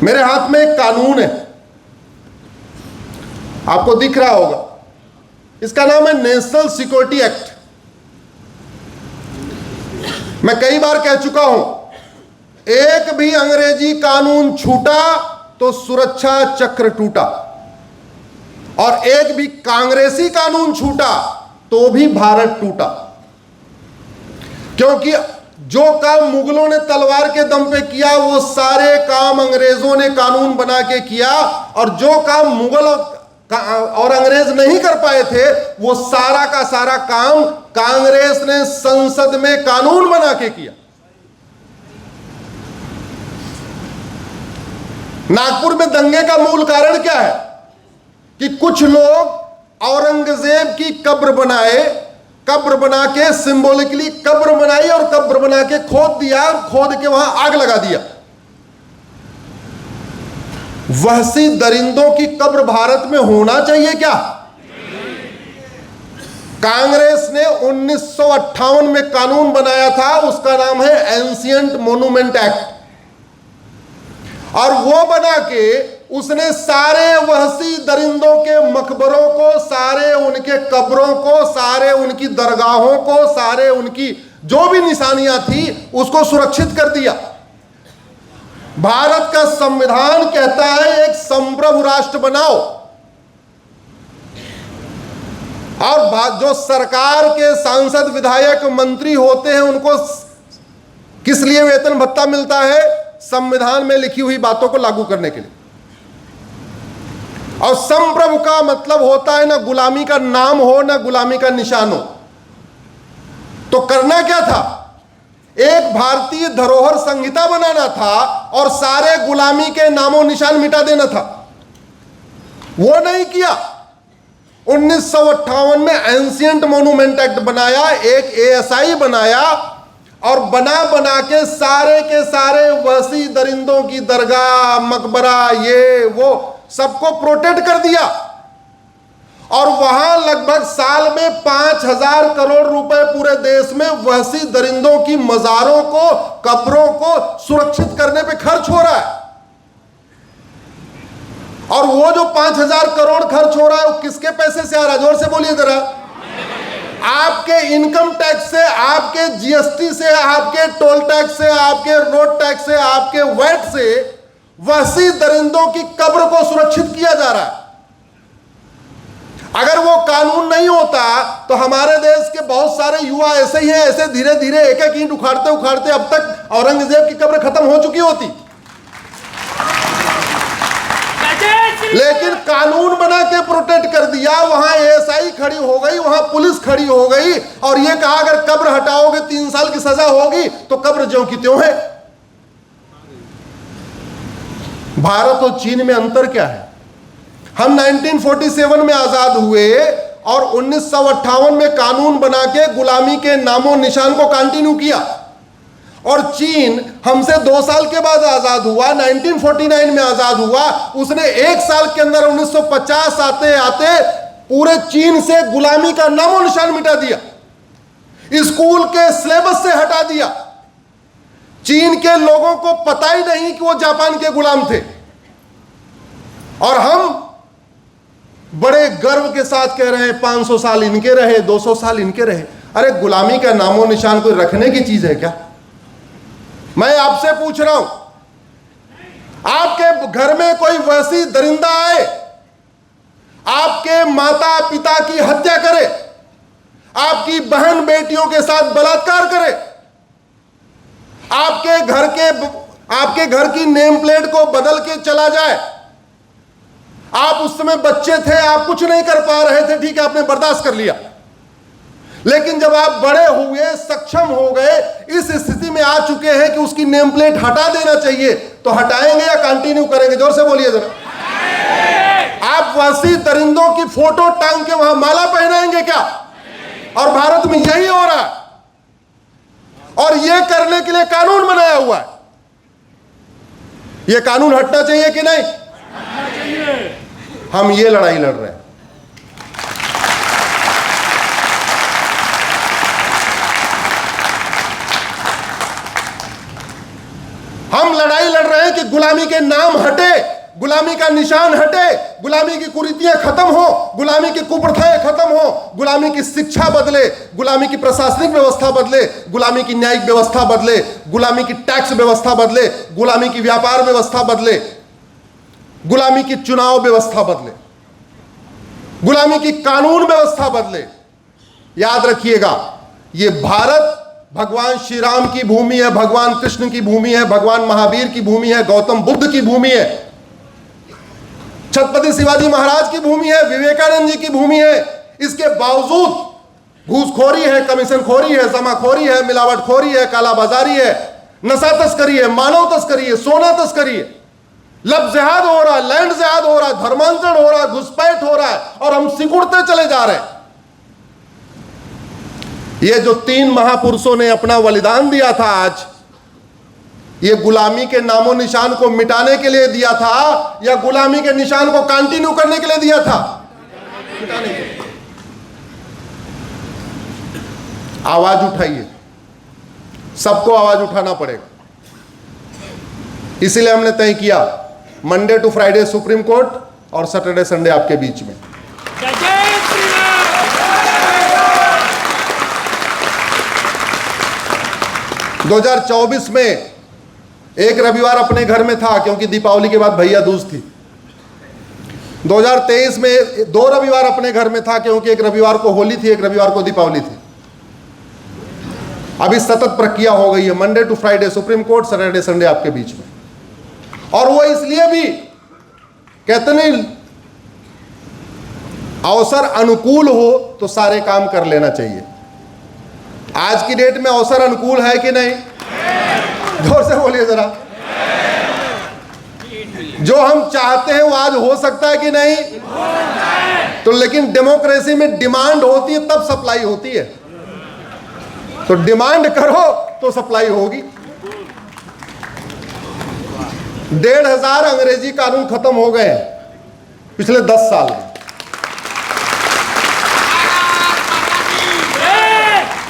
मेरे हाथ में एक कानून है, आपको दिख रहा होगा, इसका नाम है नेशनल सिक्योरिटी एक्ट। मैं कई बार कह चुका हूं, एक भी अंग्रेजी कानून छूटा तो सुरक्षा चक्र टूटा, और एक भी कांग्रेसी कानून छूटा तो भी भारत टूटा। क्योंकि जो काम मुगलों ने तलवार के दम पे किया वो सारे काम अंग्रेजों ने कानून बना के किया, और जो काम मुगल और अंग्रेज नहीं कर पाए थे वो सारा का सारा काम कांग्रेस ने संसद में कानून बना के किया। नागपुर में दंगे का मूल कारण क्या है कि कुछ लोग औरंगजेब की कब्र बनाए, कब्र बना के सिंबॉलिकली कब्र बनाई और कब्र बना के खोद दिया, खोद के वहां आग लगा दिया। वहसी दरिंदों की कब्र भारत में होना चाहिए क्या? कांग्रेस ने 1958 में कानून बनाया था, उसका नाम है एंशिएंट मॉन्यूमेंट एक्ट, और वो बना के उसने सारे वहसी दरिंदों के मकबरों को, सारे उनके कब्रों को, सारे उनकी दरगाहों को, सारे उनकी जो भी निशानियां थी उसको सुरक्षित कर दिया। भारत का संविधान कहता है एक संप्रभु राष्ट्र बनाओ, और जो सरकार के सांसद विधायक मंत्री होते हैं उनको किस लिए वेतन भत्ता मिलता है? संविधान में लिखी हुई बातों को लागू करने के लिए। और संप्रभु का मतलब होता है ना गुलामी का नाम हो ना गुलामी का निशान हो। तो करना क्या था? एक भारतीय धरोहर संहिता बनाना था और सारे गुलामी के नामों निशान मिटा देना था। वो नहीं किया। 1958 में एंशिएंट मॉन्यूमेंट एक्ट बनाया, एक एएसआई बनाया, और बना बना के सारे वसी दरिंदों की दरगाह, मकबरा, ये वो सबको प्रोटेक्ट कर दिया। और वहां लगभग साल में 5,000 करोड़ रुपए पूरे देश में वहसी दरिंदों की मजारों को, कब्रों को सुरक्षित करने पे खर्च हो रहा है। और वो जो 5,000 करोड़ खर्च हो रहा है वो किसके पैसे से आ रहा है? जोर से बोलिए जरा। आपके इनकम टैक्स से, आपके जीएसटी से, आपके टोल टैक्स से, आपके रोड टैक्स से, आपके वैट से वहसी दरिंदों की कब्र को सुरक्षित किया जा रहा है। अगर वो कानून नहीं होता तो हमारे देश के बहुत सारे युवा ऐसे ही हैं, ऐसे धीरे धीरे एक एक ईंट उखाड़ते उखाड़ते अब तक औरंगजेब की कब्र खत्म हो चुकी होती। लेकिन कानून बना के प्रोटेक्ट कर दिया। वहां एएसआई खड़ी हो गई, वहां पुलिस खड़ी हो गई, और ये कहा अगर कब्र हटाओगे 3 साल की सजा होगी, तो कब्र ज्यों की त्यों है। भारत और चीन में अंतर क्या है? हम 1947 में आजाद हुए और 1958 में कानून बना के गुलामी के नामों निशान को कंटिन्यू किया, और चीन हमसे 2 साल के बाद आजाद हुआ, 1949 में आजाद हुआ। उसने 1 साल के अंदर 1950 आते आते पूरे चीन से गुलामी का नामो निशान मिटा दिया, स्कूल के सिलेबस से हटा दिया। चीन के लोगों को पता ही नहीं कि वो जापान के गुलाम थे, और हम बड़े गर्व के साथ कह रहे हैं 500 साल इनके रहे, 200 साल इनके रहे। अरे गुलामी का नामो निशान कोई रखने की चीज है क्या? मैं आपसे पूछ रहा हूं, आपके घर में कोई वैसी दरिंदा आए, आपके माता पिता की हत्या करे, आपकी बहन बेटियों के साथ बलात्कार करे, आपके घर की नेम प्लेट को बदल के चला जाए, आप उस समय बच्चे थे, आप कुछ नहीं कर पा रहे थे, ठीक है, आपने बर्दाश्त कर लिया। लेकिन जब आप बड़े हुए, सक्षम हो गए, इस स्थिति में आ चुके हैं कि उसकी नेम प्लेट हटा देना चाहिए, तो हटाएंगे या कंटिन्यू करेंगे? जोर से बोलिए जरा। आप वसी दरिंदों की फोटो टांग के वहां माला पहनाएंगे क्या? और भारत में यही हो रहा है, और यह करने के लिए कानून बनाया हुआ है। यह कानून हटना चाहिए कि नहीं? हम ये लड़ाई लड़ रहे हैं। हम लड़ाई लड़ रहे हैं कि गुलामी के नाम हटे, गुलामी का निशान हटे, गुलामी की कुरीतियां खत्म हो, गुलामी की कुप्रथाएं खत्म हो, गुलामी की शिक्षा बदले, गुलामी की प्रशासनिक व्यवस्था बदले, गुलामी की न्यायिक व्यवस्था बदले, गुलामी की टैक्स व्यवस्था बदले, गुलामी की व्यापार व्यवस्था बदले, गुलामी की चुनाव व्यवस्था बदले, गुलामी की कानून व्यवस्था बदले। याद रखिएगा, ये भारत भगवान श्री राम की भूमि है, भगवान कृष्ण की भूमि है, भगवान महावीर की भूमि है, गौतम बुद्ध की भूमि है, छत्रपति शिवाजी महाराज की भूमि है, विवेकानंद जी की भूमि है। इसके बावजूद घूसखोरी है, कमीशनखोरी है, जमाखोरी है, मिलावटखोरी है, कालाबाजारी है, नशा तस्करी है, मानव तस्करी है, सोना तस्करी है, लव जिहाद हो रहा है, लैंड जिहाद हो रहा है, धर्मांतरण हो रहा है, घुसपैठ हो रहा है, और हम सिकुड़ते चले जा रहे हैं। ये जो 3 महापुरुषों ने अपना बलिदान दिया था, आज ये गुलामी के नामो निशान को मिटाने के लिए दिया था या गुलामी के निशान को कंटिन्यू करने के लिए दिया था? मिटाने के लिए। आवाज उठाइए, सबको आवाज उठाना पड़ेगा। इसीलिए हमने तय किया Monday to Friday Supreme Court और सैटरडे संडे आपके बीच में। 2024 में एक रविवार अपने घर में था, क्योंकि दीपावली के बाद भैया दूज थी। 2023 में 2 रविवार अपने घर में था, क्योंकि एक रविवार को होली थी, एक रविवार को दीपावली थी। अभी सतत प्रक्रिया हो गई है, Monday to Friday Supreme Court, Saturday Sunday आपके बीच में। और वो इसलिए भी कहते नहीं, अवसर अनुकूल हो तो सारे काम कर लेना चाहिए। आज की डेट में अवसर अनुकूल है कि नहीं? जोर से बोलिए जरा। जो हम चाहते हैं वो आज हो सकता है कि नहीं? तो लेकिन डेमोक्रेसी में डिमांड होती है तब सप्लाई होती है। तो डिमांड करो तो सप्लाई होगी। 1,500 अंग्रेजी कानून खत्म हो गए पिछले 10 साल में।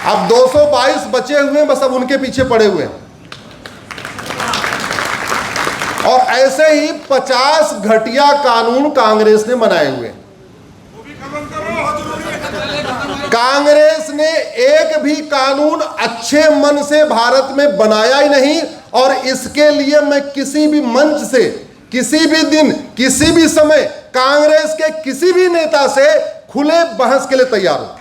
अब 222 बचे हुए हैं, बस अब उनके पीछे पड़े हुए हैं। और ऐसे ही 50 घटिया कानून कांग्रेस ने बनाए हुए हैं। कांग्रेस ने एक भी कानून अच्छे मन से भारत में बनाया ही नहीं। और इसके लिए मैं किसी भी मंच से, किसी भी दिन, किसी भी समय कांग्रेस के किसी भी नेता से खुले बहस के लिए तैयार हूं।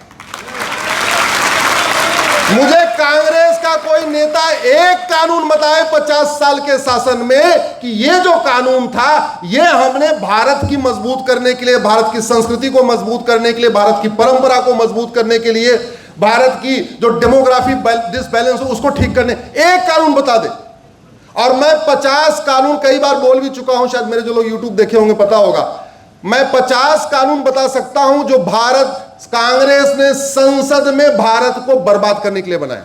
मुझे कांग्रेस का कोई नेता एक कानून बताए 50 साल के शासन में कि ये जो कानून था ये हमने भारत की मजबूत करने के लिए, भारत की संस्कृति को मजबूत करने के लिए, भारत की परंपरा को मजबूत करने के लिए, भारत की जो डेमोग्राफी डिसबैलेंस हो उसको ठीक करने, एक कानून बता दे। और मैं 50 कानून कई बार बोल भी चुका हूं, शायद मेरे जो लोग यूट्यूब देखे होंगे पता होगा। मैं 50 कानून बता सकता हूं जो भारत कांग्रेस ने संसद में भारत को बर्बाद करने के लिए बनाया।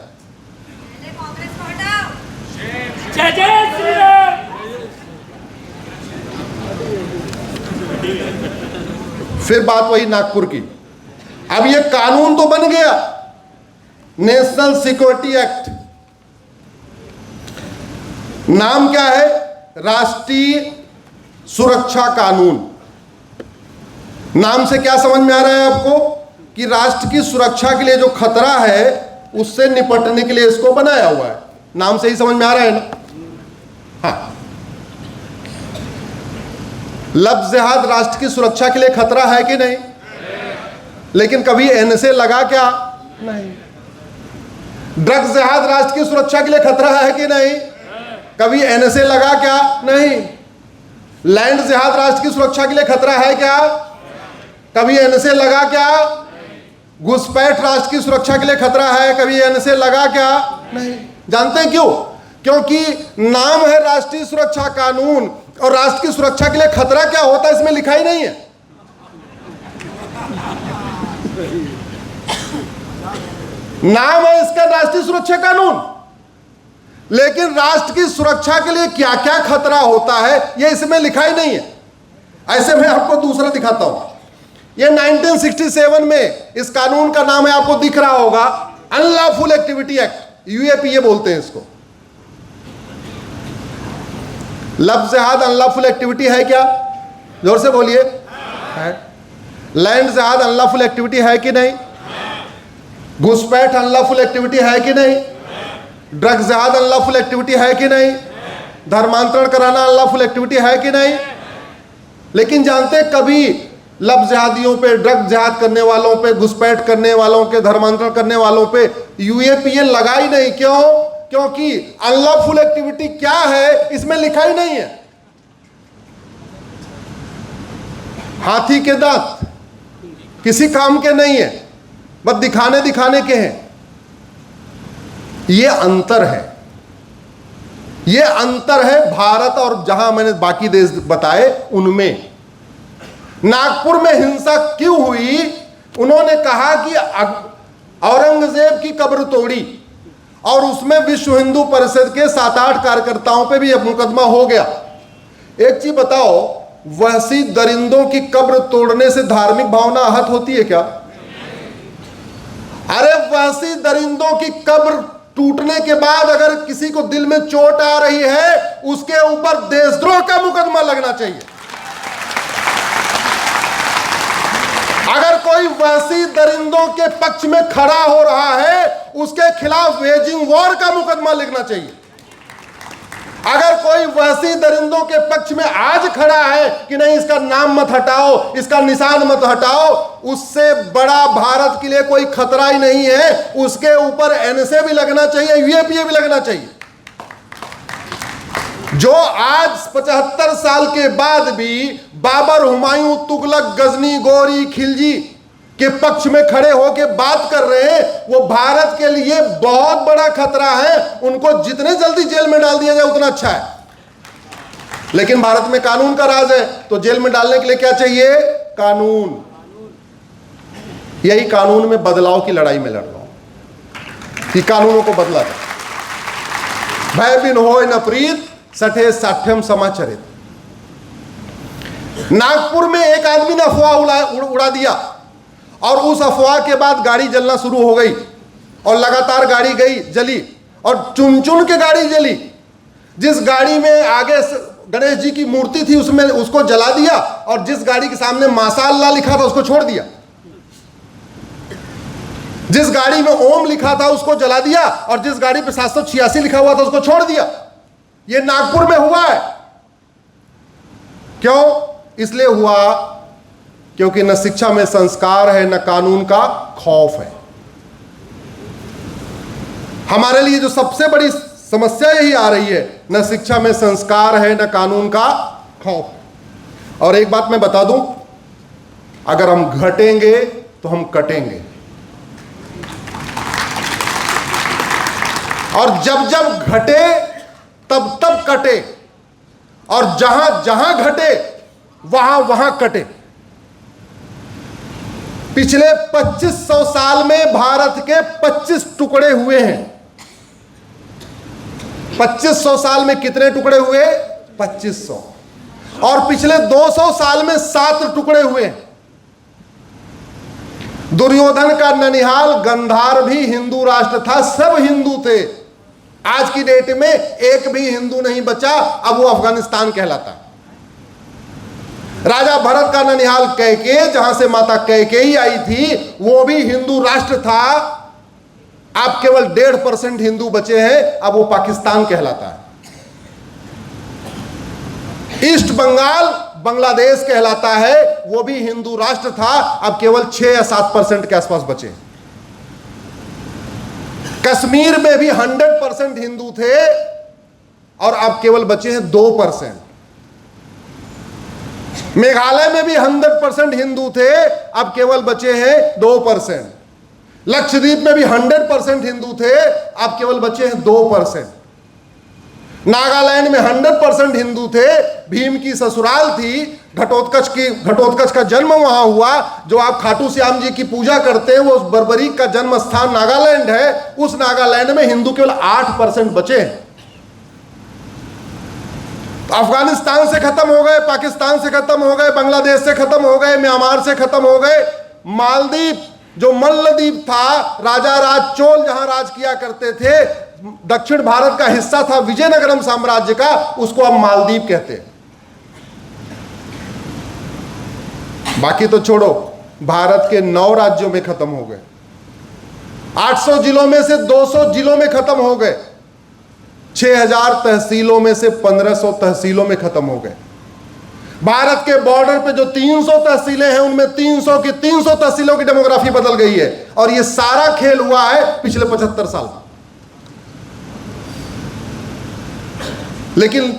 फिर बात वही नागपुर की। अब ये कानून तो बन गया, नेशनल सिक्योरिटी एक्ट। नाम क्या है? राष्ट्रीय सुरक्षा कानून। नाम से क्या समझ में आ रहा है आपको कि राष्ट्र की सुरक्षा के लिए जो खतरा है उससे निपटने के लिए इसको बनाया हुआ है। नाम से ही समझ में आ रहा है ना? हाँ, लव जिहाद राष्ट्र की सुरक्षा के लिए खतरा है कि नहीं? लेकिन कभी एनएसए लगा क्या? नहीं। ड्रग्स जिहाद राष्ट्र की सुरक्षा के लिए खतरा है कि नहीं? कभी एनएसए लगा क्या? नहीं। लैंड जिहाद राष्ट्र की सुरक्षा के लिए खतरा है क्या? कभी एनएसए लगा क्या? घुसपैठ राष्ट्र की सुरक्षा के लिए खतरा है, कभी एनएसए लगा क्या? नहीं। जानते हैं क्यों? क्योंकि नाम है राष्ट्रीय सुरक्षा कानून, और राष्ट्र की सुरक्षा के लिए खतरा क्या होता है इसमें लिखा ही नहीं है। नाम है इसका राष्ट्रीय सुरक्षा कानून, लेकिन राष्ट्र की सुरक्षा के लिए क्या क्या खतरा होता है यह इसमें लिखा ही नहीं है। ऐसे में आपको दूसरा दिखाता हूं। ये 1967 में इस कानून का नाम है, आपको दिख रहा होगा, अनलॉफुल एक्टिविटी एक्ट, यूएपीए बोलते हैं इसको। लफ्ज जिहाद अनलॉफुल एक्टिविटी है क्या? जोर से बोलिए। है। लैंड जिहाद अनलॉफुल एक्टिविटी है कि नहीं? घुसपैठ अनलॉफुल एक्टिविटी है कि नहीं? ड्रग्स जिहाद अनलॉफुल एक्टिविटी है कि नहीं? धर्मांतरण कराना अनलॉफुल एक्टिविटी है कि नहीं? लेकिन जानते कभी लफ्ज जिहादियों पे, ड्रग जिहाद करने वालों पे, घुसपैठ करने वालों के, धर्मांतरण करने वालों पे यूएपीए लगा ही नहीं। क्यों? क्योंकि अनलॉफुल एक्टिविटी क्या है इसमें लिखा ही नहीं है। हाथी के दांत किसी काम के नहीं है, बस दिखाने के हैं। ये अंतर है, ये अंतर है भारत और जहां मैंने बाकी देश बताए उनमें। नागपुर में हिंसा क्यों हुई? उन्होंने कहा कि औरंगजेब की कब्र तोड़ी और उसमें विश्व हिंदू परिषद के 7-8 कार्यकर्ताओं पे भी मुकदमा हो गया। एक चीज बताओ, वहशी दरिंदों की कब्र तोड़ने से धार्मिक भावना आहत होती है क्या? अरे वहशी दरिंदों की कब्र टूटने के बाद अगर किसी को दिल में चोट आ रही है, उसके ऊपर देशद्रोह का मुकदमा लगना चाहिए। अगर कोई वहशी दरिंदों के पक्ष में खड़ा हो रहा है, उसके खिलाफ वेजिंग वॉर का मुकदमा लिखना चाहिए। अगर कोई वहशी दरिंदों के पक्ष में आज खड़ा है कि नहीं इसका नाम मत हटाओ, इसका निशान मत हटाओ, उससे बड़ा भारत के लिए कोई खतरा ही नहीं है। उसके ऊपर एनएसए भी लगना चाहिए, यूएपीए भी लगना चाहिए। जो आज 75 साल के बाद भी बाबर, हुमायूं, तुगलक, गजनी, गौरी, खिलजी के पक्ष में खड़े होकर बात कर रहे हैं, वो भारत के लिए बहुत बड़ा खतरा है। उनको जितने जल्दी जेल में डाल दिया जाए उतना अच्छा है। लेकिन भारत में कानून का राज है, तो जेल में डालने के लिए क्या चाहिए? कानून। यही कानून में बदलाव की लड़ाई में लड़ रहा हूं कि कानूनों को बदला जाए। भय बिन होय न प्रीत, सठे साठ्यम समाचरित। नागपुर में एक आदमी ने अफवाह उड़ा दिया और उस अफवाह के बाद गाड़ी जलना शुरू हो गई और लगातार गाड़ी गई, जली और चुन चुन के गाड़ी जली। जिस गाड़ी में आगे गणेश जी की मूर्ति थी उसमें उसको जला दिया और जिस गाड़ी के सामने माशाअल्लाह लिखा था उसको छोड़ दिया। जिस गाड़ी में ओम लिखा था उसको जला दिया और जिस गाड़ी पे 786 लिखा हुआ था उसको छोड़ दिया। ये नागपुर में हुआ है। क्यों? इसलिए हुआ क्योंकि न शिक्षा में संस्कार है, न कानून का खौफ है। हमारे लिए जो सबसे बड़ी समस्या यही आ रही है, न शिक्षा में संस्कार है, न कानून का खौफ। और एक बात मैं बता दूं, अगर हम घटेंगे तो हम कटेंगे। और जब जब घटे तब तब कटे, और जहां जहां घटे वहां वहां कटे। पिछले 2500 साल में भारत के 25 टुकड़े हुए हैं। 2500 साल में कितने टुकड़े हुए? 2500। और पिछले 200 साल में 7 टुकड़े हुए। दुर्योधन का ननिहाल गंधार भी हिंदू राष्ट्र था, सब हिंदू थे। आज की डेट में एक भी हिंदू नहीं बचा, अब वो अफगानिस्तान कहलाता। राजा भरत का ननिहाल कैकेय, जहां से माता कैकेयी आई थी, वो भी हिंदू राष्ट्र था। अब केवल 1.5% हिंदू बचे हैं, अब वो पाकिस्तान कहलाता है। ईस्ट बंगाल बांग्लादेश कहलाता है, वो भी हिंदू राष्ट्र था, अब केवल 6 या 7% के आसपास बचे। कश्मीर में भी 100% हिंदू थे और अब केवल बचे हैं 2%। मेघालय में भी 100% हिंदू थे, अब केवल बचे हैं 2%। लक्षद्वीप में भी 100% हिंदू थे, अब केवल बचे हैं 2%। नागालैंड में 100% हिंदू थे, भीम की ससुराल थी, घटोत्कच का जन्म वहां हुआ। जो आप खाटू श्याम जी की पूजा करते हैं, वो बर्बरीक का जन्म स्थान नागालैंड है। उस नागालैंड में हिंदू केवल 8% बचे हैं। अफगानिस्तान से खत्म हो गए, पाकिस्तान से खत्म हो गए, बांग्लादेश से खत्म हो गए, म्यांमार से खत्म हो गए। मालदीव जो मल्लदीप था, राजा राज चोल जहां राज किया करते थे, दक्षिण भारत का हिस्सा था विजयनगरम साम्राज्य का, उसको अब मालदीव कहते हैं। बाकी तो छोड़ो, भारत के 9 राज्यों में खत्म हो गए, 800 जिलों में से 200 जिलों में खत्म हो गए, 6000 तहसीलों में से 1500 तहसीलों में खत्म हो गए। भारत के बॉर्डर पे जो 300 तहसीलें हैं, उनमें 300 की 300 तहसीलों की डेमोग्राफी बदल गई है। और ये सारा खेल हुआ है पिछले 75 साल में। लेकिन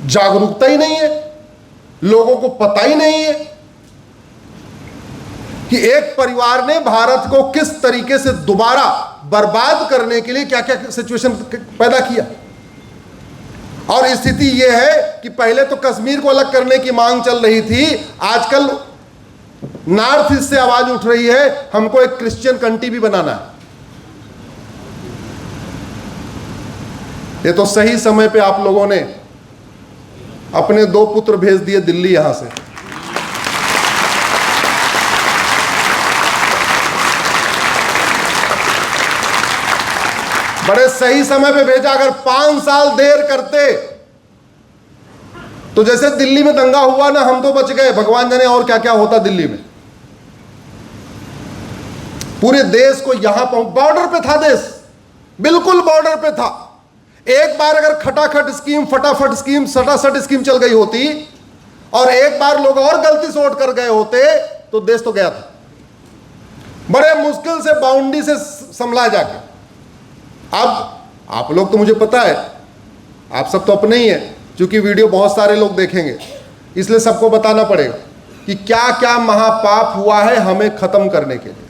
जागरूकता ही नहीं है, लोगों को पता ही नहीं है कि एक परिवार ने भारत को किस तरीके से दोबारा बर्बाद करने के लिए क्या क्या सिचुएशन पैदा किया। और स्थिति यह है कि पहले तो कश्मीर को अलग करने की मांग चल रही थी, आजकल नॉर्थ ईस्ट से आवाज उठ रही है हमको एक क्रिश्चियन कंट्री भी बनाना है। ये तो सही समय पे आप लोगों ने अपने 2 पुत्र भेज दिए दिल्ली यहां से। बड़े सही समय पे भेजा। अगर 5 साल देर करते तो जैसे दिल्ली में दंगा हुआ ना, हम तो बच गए, भगवान जाने और क्या क्या होता दिल्ली में। पूरे देश को यहां बॉर्डर पे था देश, बिल्कुल बॉर्डर पे था। एक बार अगर खटाखट स्कीम, फटाफट स्कीम, सटासट स्कीम चल गई होती और एक बार लोग और गलती से वोट कर गए होते तो देश तो गया था। बड़े मुश्किल से बाउंड्री से संभला जाके। अब आप लोग तो मुझे पता है, आप सब तो अपने ही हैं, क्योंकि वीडियो बहुत सारे लोग देखेंगे, इसलिए सबको बताना पड़ेगा कि क्या क्या महापाप हुआ है हमें खत्म करने के लिए।